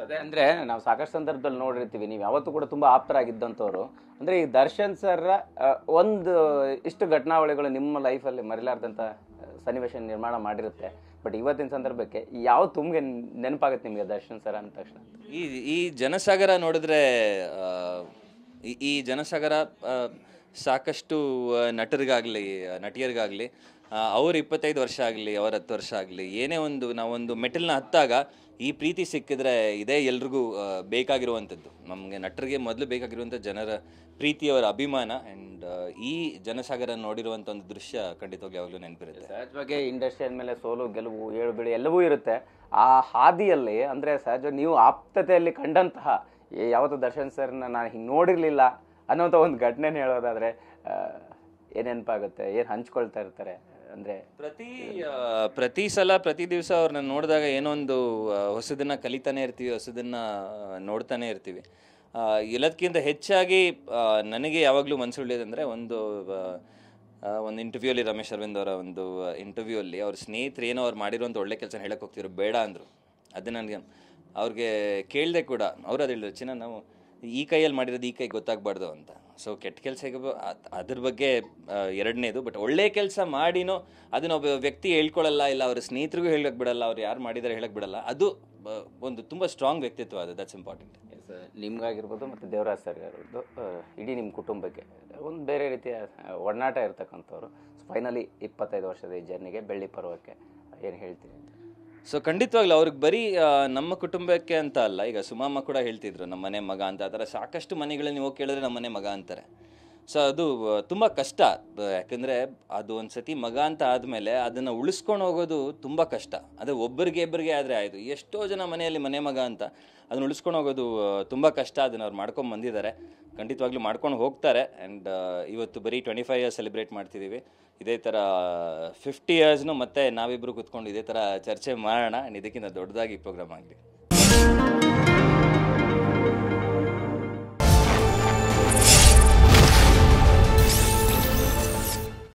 ಅದೇ ಅಂದ್ರೆ ನಾವು ಸಾಕಷ್ಟು ಸಂದರ್ಭದಲ್ಲಿ ನೋಡಿರ್ತೀವಿ, ನೀವು ಯಾವತ್ತೂ ಕೂಡ ತುಂಬಾ ಆಪ್ತರಾಗಿದ್ದಂಥವ್ರು. ಅಂದ್ರೆ ಈ ದರ್ಶನ್ ಸರ್ ಒಂದು ಇಷ್ಟು ಘಟನಾವಳಿಗಳು ನಿಮ್ಮ ಲೈಫಲ್ಲಿ ಮರೆಯಲಾರ್ದಂಥ ಸನ್ನಿವೇಶ ನಿರ್ಮಾಣ ಮಾಡಿರುತ್ತೆ. ಬಟ್ ಇವತ್ತಿನ ಸಂದರ್ಭಕ್ಕೆ ಯಾವ ತುಮ್ಗೆ ನೆನಪಾಗುತ್ತೆ ನಿಮಗೆ ದರ್ಶನ್ ಸರ್ ಅಂದ ತಕ್ಷಣ? ಈ ಈ ಜನಸಾಗರ ನೋಡಿದ್ರೆ ಈ ಜನಸಾಗರ ಸಾಕಷ್ಟು ನಟರಿಗಾಗಲಿ ನಟಿಯರಿಗಾಗಲಿ ಅವ್ರ 25 ವರ್ಷ ಆಗಲಿ ಅವ್ರ 10 ವರ್ಷ ಆಗಲಿ ಏನೇ ಒಂದು ನಾವೊಂದು ಮೆಟಲ್ನ ಹತ್ತಾಗ ಈ ಪ್ರೀತಿ ಸಿಕ್ಕಿದ್ರೆ ಇದೇ ಎಲ್ರಿಗೂ ಬೇಕಾಗಿರುವಂಥದ್ದು. ನಮಗೆ ನಟರಿಗೆ ಮೊದಲು ಬೇಕಾಗಿರುವಂಥ ಜನರ ಪ್ರೀತಿಯವರ ಅಭಿಮಾನ. ಆ್ಯಂಡ್ ಈ ಜನಸಾಗರ ನೋಡಿರುವಂಥ ಒಂದು ದೃಶ್ಯ ಖಂಡಿತವಾಗಿ ಯಾವಾಗಲೂ ನೆನಪಿರುತ್ತೆ. ಸಹಜವಾಗಿ ಇಂಡಸ್ಟ್ರಿ ಅಂದಮೇಲೆ ಸೋಲು ಗೆಲುವು ಏಳು ಬೀಳು ಎಲ್ಲವೂ ಇರುತ್ತೆ. ಆ ಹಾದಿಯಲ್ಲಿ ಅಂದರೆ ಸಹಜ ನೀವು ಆಪ್ತತೆಯಲ್ಲಿ ಕಂಡಂತಹ ಯಾವತ್ತೂ ದರ್ಶನ್ ಸರ್ನ ನಾನು ಹಿಂಗೆ ನೋಡಿರಲಿಲ್ಲ ಅನ್ನೋಂಥ ಒಂದು ಘಟನೆನ ಹೇಳೋದಾದರೆ ಏನು ನೆನಪಾಗುತ್ತೆ, ಏನು ಹಂಚ್ಕೊಳ್ತಾ ಇರ್ತಾರೆ? ಅಂದರೆ ಪ್ರತಿ ಸಲ ಪ್ರತಿ ದಿವಸ ಅವ್ರನ್ನ ನೋಡಿದಾಗ ಏನೋ ಒಂದು ಹೊಸದನ್ನು ಕಲಿತಾನೆ ಇರ್ತೀವಿ, ಹೊಸದನ್ನು ನೋಡ್ತಾನೆ ಇರ್ತೀವಿ. ಎಲ್ಲದಕ್ಕಿಂತ ಹೆಚ್ಚಾಗಿ ನನಗೆ ಯಾವಾಗಲೂ ಮನಸ್ಸುಳ್ಳಿದಂದರೆ ಒಂದು ಇಂಟರ್ವ್ಯೂಲಿ ರಮೇಶ್ ಅರವಿಂದ್ ಅವರ ಒಂದು ಇಂಟರ್ವ್ಯೂಲ್ಲಿ ಅವ್ರ ಸ್ನೇಹಿತರು ಏನೋ ಅವ್ರು ಮಾಡಿರೋಂಥ ಒಳ್ಳೆ ಕೆಲಸ ಹೇಳಕ್ಕೆ ಹೋಗ್ತಿದ್ರು, ಬೇಡ ಅಂದರು. ಅದು ನನಗೆ ಅವ್ರಿಗೆ ಕೇಳಿದೆ ಕೂಡ. ಅವ್ರು ಅದು ಹೇಳಿದ್ರು, ಚಿನ್ನ ನಾವು ಈ ಕೈಯಲ್ಲಿ ಮಾಡಿರೋದು ಈ ಕೈ ಗೊತ್ತಾಗಬಾರ್ದು ಅಂತ. ಸೊ ಕೆಟ್ಟ ಕೆಲಸ ಅದ್ರ ಬಗ್ಗೆ ಎರಡನೇದು. ಬಟ್ ಒಳ್ಳೆ ಕೆಲಸ ಮಾಡಿನೋ ಅದನ್ನ ಒಬ್ಬ ವ್ಯಕ್ತಿ ಹೇಳ್ಕೊಳ್ಳಲ್ಲ, ಇಲ್ಲ ಅವ್ರ ಸ್ನೇಹಿತರಿಗೂ ಹೇಳಕ್ಕೆ ಬಿಡಲ್ಲ, ಅವ್ರು ಯಾರು ಮಾಡಿದಾರೆ ಹೇಳಕ್ಕೆ ಬಿಡಲ್ಲ. ಅದು ಒಂದು ತುಂಬ ಸ್ಟ್ರಾಂಗ್ ವ್ಯಕ್ತಿತ್ವ. ಅದು ದಟ್ಸ್ ಇಂಪಾರ್ಟೆಂಟ್. ನಿಮ್ಗಾಗಿರ್ಬೋದು ಮತ್ತು ದೇವರಾಜ್ ಸರ್ ಆಗಿರ್ಬೋದು, ಇಡೀ ನಿಮ್ಮ ಕುಟುಂಬಕ್ಕೆ ಒಂದು ಬೇರೆ ರೀತಿಯ ಒಡನಾಟ ಇರ್ತಕ್ಕಂಥವ್ರು. ಫೈನಲಿ 25 ವರ್ಷದ ಈ ಜರ್ನಿಗೆ, ಬೆಳ್ಳಿ ಪರ್ವಕ್ಕೆ ಏನು ಹೇಳ್ತೀರಿ? ಸೊ ಖಂಡಿತವಾಗ್ಲೂ ಅವ್ರಿಗೆ ಬರೀ ನಮ್ಮ ಕುಟುಂಬಕ್ಕೆ ಅಂತ ಅಲ್ಲ, ಈಗ ಸುಮಮ್ಮ ಕೂಡ ಹೇಳ್ತಿದ್ರು ನಮ್ಮ ಮನೆ ಮಗ ಅಂತ. ಆ ಥರ ಸಾಕಷ್ಟು ಮನೆಗಳಲ್ಲಿ ನೀವು ಕೇಳಿದ್ರೆ ನಮ್ಮ ಮನೆ ಮಗ ಅಂತಾರೆ. ಸೊ ಅದು ತುಂಬ ಕಷ್ಟ. ಯಾಕಂದರೆ ಅದು ಒಂದು ಸತಿ ಮಗ ಅಂತ ಆದಮೇಲೆ ಅದನ್ನು ಉಳಿಸ್ಕೊಂಡು ಹೋಗೋದು ತುಂಬ ಕಷ್ಟ. ಅದು ಒಬ್ಬರಿಗೆ ಆದರೆ ಆಯಿತು. ಎಷ್ಟೋ ಜನ ಮನೆಯಲ್ಲಿ ಮನೆ ಮಗ ಅಂತ ಅದನ್ನು ಉಳಿಸ್ಕೊಂಡು ಹೋಗೋದು ತುಂಬ ಕಷ್ಟ. ಅದನ್ನು ಅವ್ರು ಮಾಡ್ಕೊಂಡು ಬಂದಿದ್ದಾರೆ, ಖಂಡಿತವಾಗ್ಲೂ ಮಾಡ್ಕೊಂಡು ಹೋಗ್ತಾರೆ. ಆ್ಯಂಡ್ ಇವತ್ತು ಬರೀ 25 ಇಯರ್ಸ್ ಸೆಲೆಬ್ರೇಟ್ ಮಾಡ್ತಿದ್ದೀವಿ. ಇದೇ ಥರ 50 ಇಯರ್ಸ್ನು ಮತ್ತೆ ನಾವಿಬ್ಬರು ಕೂತ್ಕೊಂಡು ಇದೇ ಥರ ಚರ್ಚೆ ಮಾಡೋಣ. ಆ್ಯಂಡ್ ಇದಕ್ಕಿಂತ ದೊಡ್ಡದಾಗಿ ಪ್ರೋಗ್ರಾಮ್ ಆಗಲಿ.